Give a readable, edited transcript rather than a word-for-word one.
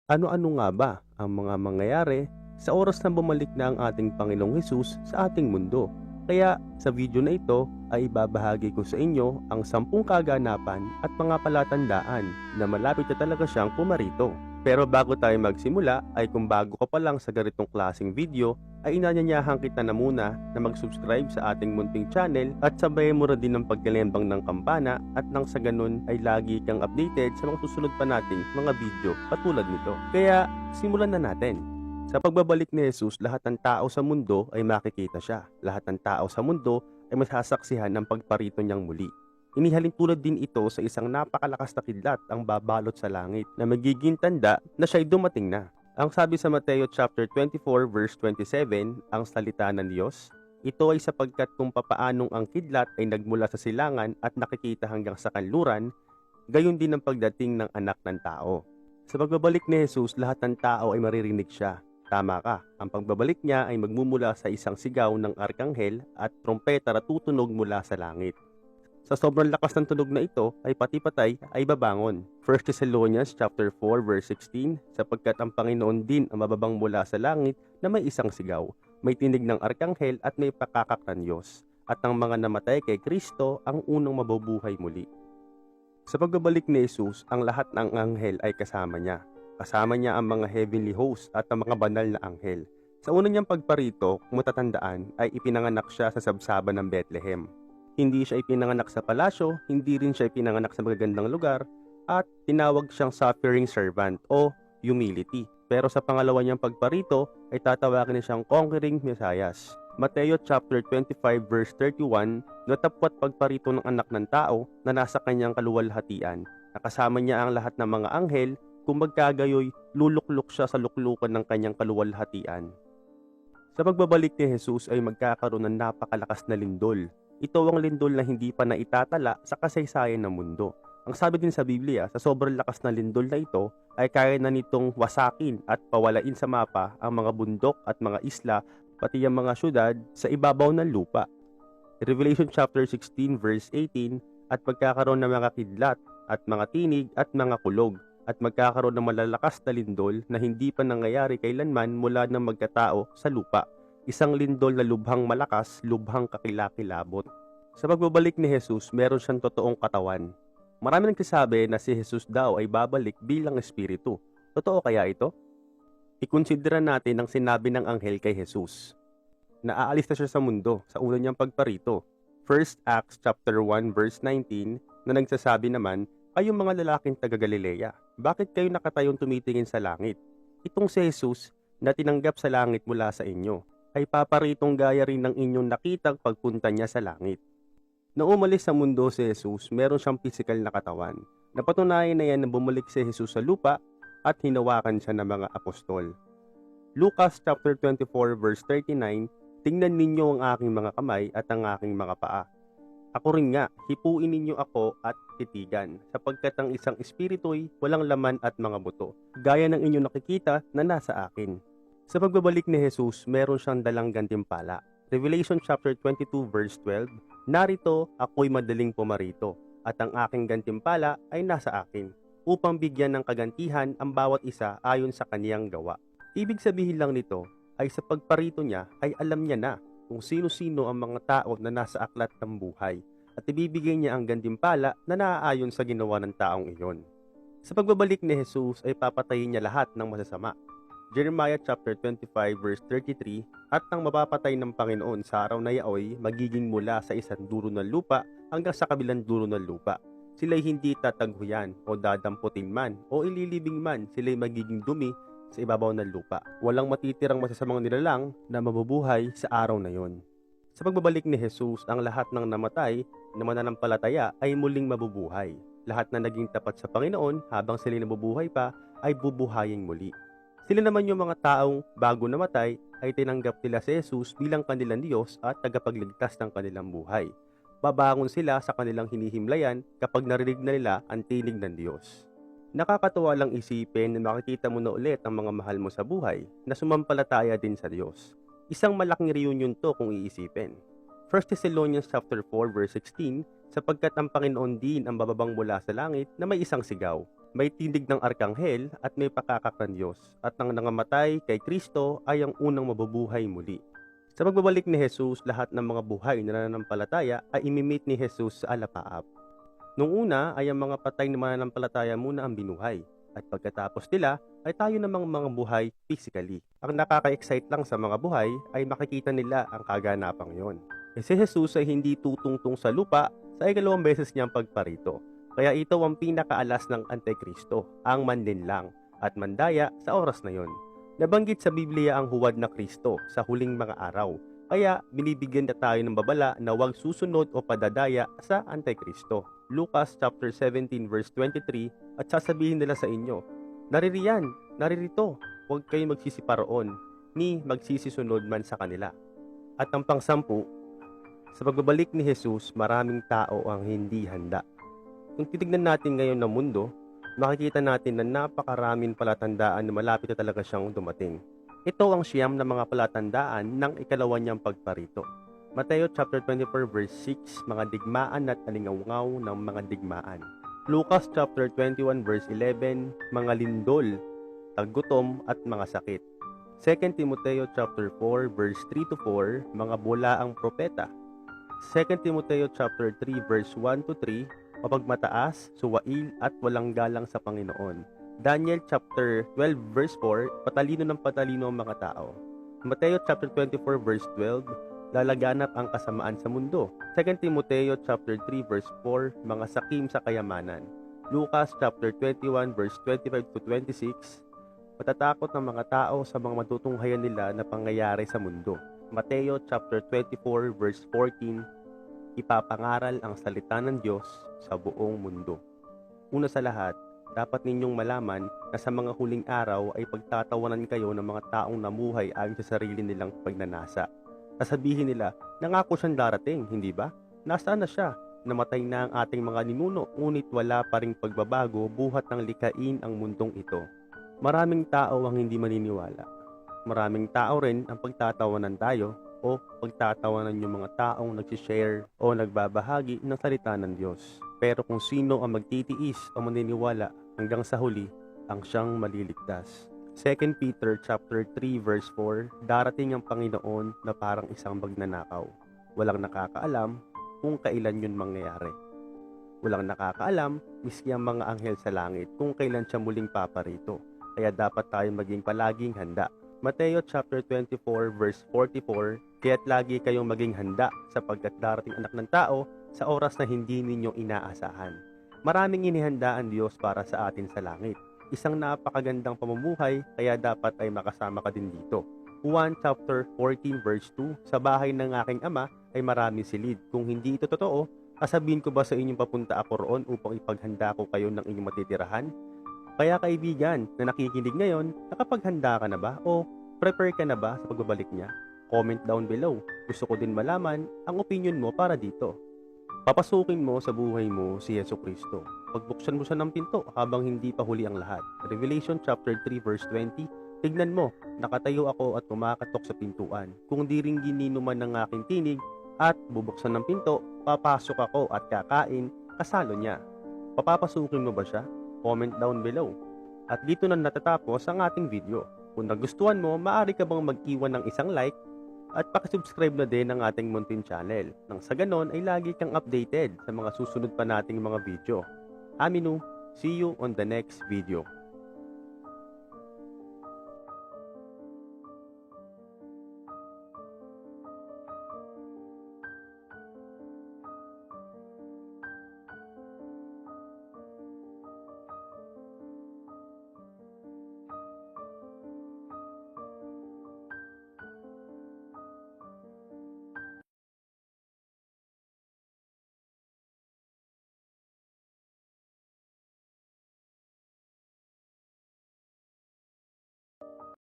Ano-ano nga ba ang mga mangyayari sa oras na bumalik na ang ating Panginoong Hesus sa ating mundo? Kaya sa video na ito ay ibabahagi ko sa inyo ang 10 kaganapan at mga palatandaan na malapit na talaga siyang pumarito. Pero bago tayo magsimula ay kung bago ka pa lang sa ganitong klaseng video ay inanyanyahan kita na muna na mag-subscribe sa ating munting channel at sabayan mo rin din ang pagkalembang ng kampana at nang sa ganun ay lagi kang updated sa mga susunod pa nating mga video katulad nito. Kaya simulan na natin. Sa pagbabalik ni Jesus, lahat ng tao sa mundo ay makikita siya. Lahat ng tao sa mundo ay masasaksihan ng pagparito niyang muli. Inihalin tulad din ito sa isang napakalakas na kidlat ang babalot sa langit na magiging tanda na siya'y dumating na. Ang sabi sa Mateo chapter 24 verse 27, ang salita ng Diyos, ito ay sapagkat kung papaanong ang kidlat ay nagmula sa silangan at nakikita hanggang sa kanluran, gayon din ang pagdating ng anak ng tao. Sa pagbabalik ni Jesus, lahat ng tao ay maririnig siya. Tama ka, ang pagbabalik niya ay magmumula sa isang sigaw ng arkanghel at trompeta na tutunog mula sa langit. Sa sobrang lakas ng tunog na ito ay pati patay ay babangon. 1 Thessalonians chapter 4 verse 16, sapagkat ang Panginoon din ang mababang mula sa langit na may isang sigaw, may tinig ng arkanghel at may pakakak ng Diyos, at ang mga namatay kay Kristo ang unang mabubuhay muli. Sa pagbabalik ni Jesus, ang lahat ng anghel ay kasama niya. Kasama niya ang mga heavenly hosts at ang mga banal na anghel. Sa una niyang pagparito, kung matatandaan, ay ipinanganak siya sa sabsaban ng Bethlehem. Hindi siya ipinanganak sa palasyo, hindi rin siya ipinanganak sa magagandang lugar, at tinawag siyang suffering servant o humility. Pero sa pangalawa niyang pagparito ay tatawagin niya siyang conquering Messiah. Mateo chapter 25 verse 31, natapwat pagparito ng anak ng tao na nasa kanyang kaluwalhatian. Nakasama niya ang lahat ng mga anghel, kung magkagayoy luluklok siya sa luklukan ng kanyang kaluwalhatian. Sa pagbabalik ni Jesus ay magkakaroon ng napakalakas na lindol. Ito ang lindol na hindi pa naitatala sa kasaysayan ng mundo. Ang sabi din sa Biblia, sa sobrang lakas na lindol na ito ay kaya na nitong wasakin at pawalain sa mapa ang mga bundok at mga isla pati ang mga syudad sa ibabaw ng lupa. Revelation chapter 16 verse 18, at magkakaroon ng mga kidlat at mga tinig at mga kulog at magkakaroon ng malalakas na lindol na hindi pa nangyayari kailanman mula ng magkatao sa lupa. Isang lindol na lubhang malakas, lubhang kakilakilabot. Sa pagbabalik ni Jesus, meron siyang totoong katawan. Marami nagsasabi na si Jesus daw ay babalik bilang espiritu. Totoo kaya ito? Ikonsidera natin ang sinabi ng anghel kay Jesus. Naaalis na siya sa mundo sa una niyang pagparito. 1 Acts chapter 1 verse 19 na nagsasabi naman, kayong mga lalaking taga Galilea, bakit kayo nakatayong tumitingin sa langit? Itong si Jesus na tinanggap sa langit mula sa inyo ay paparitong gaya rin ng inyong nakitang pagpunta niya sa langit. Nang umalis sa mundo si Jesus, meron siyang pisikal na katawan. Napatunayan na yan na bumalik si Jesus sa lupa at hinawakan siya ng mga apostol. Lucas chapter 24 verse 39, tingnan ninyo ang aking mga kamay at ang aking mga paa. Ako rin nga, hipuin ninyo ako at titigan, sapagkat ang isang espiritu'y walang laman at mga buto, gaya ng inyong nakikita na nasa akin. Sa pagbabalik ni Jesus, meron siyang dalang gantimpala. Revelation chapter 22 verse 12, narito ako'y madaling pumarito, at ang aking gantimpala ay nasa akin, upang bigyan ng kagantihan ang bawat isa ayon sa kaniyang gawa. Ibig sabihin lang nito ay sa pagparito niya ay alam niya na kung sino-sino ang mga tao na nasa aklat ng buhay, at ibibigay niya ang gantimpala na naaayon sa ginawa ng taong iyon. Sa pagbabalik ni Jesus ay papatayin niya lahat ng masasama. Jeremiah chapter 25 verse 33, at ang mapapatay ng Panginoon sa araw na yaoy magiging mula sa isang dulo ng lupa hanggang sa kabilang dulo ng lupa. Sila'y hindi tataghuyan o dadamputin man o ililibing man, sila'y magiging dumi sa ibabaw ng lupa. Walang matitirang masasamang nilalang na mabubuhay sa araw na yon. Sa pagbabalik ni Jesus, ang lahat ng namatay na mananampalataya ay muling mabubuhay. Lahat na naging tapat sa Panginoon habang sila'y nabubuhay pa ay bubuhayin muli. Sila naman yung mga taong bago namatay ay tinanggap nila si Jesus bilang kanilang Diyos at tagapagligtas ng kanilang buhay. Babangon sila sa kanilang hinihimlayan kapag narinig na nila ang tinig ng Diyos. Nakakatuwa lang isipin na makikita mo na ulit ang mga mahal mo sa buhay na sumampalataya din sa Diyos. Isang malaking reunion to kung iisipin. 1 Thessalonians chapter 4 verse 16, sapagkat ang Panginoon din ang bababang mula sa langit na may isang sigaw, may tindig ng arkanghel at may pakakak ng Diyos, at ang nangamatay kay Kristo ay ang unang mabubuhay muli. Sa pagbabalik ni Jesus, lahat ng mga buhay na nananampalataya ay imimit ni Jesus sa alapaap. Nung una ay ang mga patay na mananampalataya muna ang binuhay, at pagkatapos nila ay tayo namang mga buhay physically. Ang nakaka-excite lang sa mga buhay ay makikita nila ang kaganapang yon. Si Jesus ay hindi tutungtong sa lupa sa ikalawang beses niyang pagparito. Kaya ito ang pinakaalas ng Antikristo, ang manlinlang at mandaya sa oras na yon. Nabanggit sa Biblia ang huwad na Kristo sa huling mga araw. Kaya binibigyan na tayo ng babala na huwag susunod o padadaya sa Antikristo. Lucas chapter 17 verse 23, at sasabihin nila sa inyo, naririto, huwag kayong magsisiparoon, ni magsisisunod man sa kanila. At ang pangsampu, sa pagbabalik ni Jesus, maraming tao ang hindi handa. Kung titignan natin ngayon ng mundo, makikita natin na napakaraming palatandaan na malapit na talaga siyang dumating. Ito ang siyam na mga palatandaan ng ikalawa niyang pagparito. Mateo chapter 24 verse 6, mga digmaan at alingawngaw ng mga digmaan. Lucas chapter 21 verse 11, mga lindol, taggutom at mga sakit. 2 Timoteo chapter 4 verse 3 to 4, mga bulaang propeta. 2 Timoteo chapter 3 verse 1 to 3, mapagmataas, suwail at walang galang sa Panginoon. Daniel chapter 12 verse 4, patalino ng patalino ang mga tao. Mateo chapter 24 verse 12, lalaganap ang kasamaan sa mundo. 2 Timoteo chapter 3 verse 4, mga sakim sa kayamanan. Lucas chapter 21 verse 25 to 26, matatakot ng mga tao sa mga matutunghayan nila na pangyayari sa mundo. Mateo chapter 24 verse 14, ipapangaral ang salita ng Diyos sa buong mundo. Una sa lahat, dapat ninyong malaman na sa mga huling araw ay pagtatawanan kayo ng mga taong namuhay ayon sa sarili nilang pagnanasa. Sasabihin nila, nangako siyang darating, hindi ba? Nasaan na siya? Namatay na ang ating mga ninuno, ngunit wala pa ring pagbabago buhat ng likain ang mundong ito. Maraming tao ang hindi maniniwala. Maraming tao rin ang pagtatawanan tayo o pagtatawanan yung mga taong nagsishare o nagbabahagi ng salita ng Diyos. Pero kung sino ang magtitiis o maniniwala hanggang sa huli, ang siyang maliligtas. 2 Peter chapter 3 verse 4, darating ang Panginoon na parang isang magnanakaw. Walang nakakaalam kung kailan yun mangyayari. Walang nakakaalam, miski ang mga anghel sa langit, kung kailan siya muling paparito. Kaya dapat tayo maging palaging handa. Mateo chapter 24 verse 44, kaya't lagi kayong maging handa sapagkat darating anak ng tao sa oras na hindi ninyo inaasahan. Maraming inihanda ang Diyos para sa atin sa langit. Isang napakagandang pamumuhay, kaya dapat ay makasama ka din dito. 1 chapter 14 verse 2, sa bahay ng aking ama ay marami silid. Kung hindi ito totoo, sasabihin ko ba sa inyong papunta ako roon upang ipaghanda ko kayo ng inyong matitirahan? Kaya kaibigan na nakikinig ngayon, nakapaghanda ka na ba o prepare ka na ba sa pagbabalik niya? Comment down below. Gusto ko din malaman ang opinion mo para dito. Papasukin mo sa buhay mo si Jesucristo. Pagbuksan mo siya ng pinto habang hindi pa huli ang lahat. Revelation chapter 3 verse 20, tignan mo, nakatayo ako at kumakatok sa pintuan. Kung di ring ginino man ng aking tinig at bubuksan ng pinto, papasok ako at kakain kasalo niya. Papapasukin mo ba siya? Comment down below. At dito na natatapos ang ating video. Kung nagustuhan mo, maaari ka bang mag-iwan ng isang like at pakisubscribe na din ang ating muntin channel. Nang sa ganon ay lagi kang updated sa mga susunod pa nating mga video. Aminu, see you on the next video.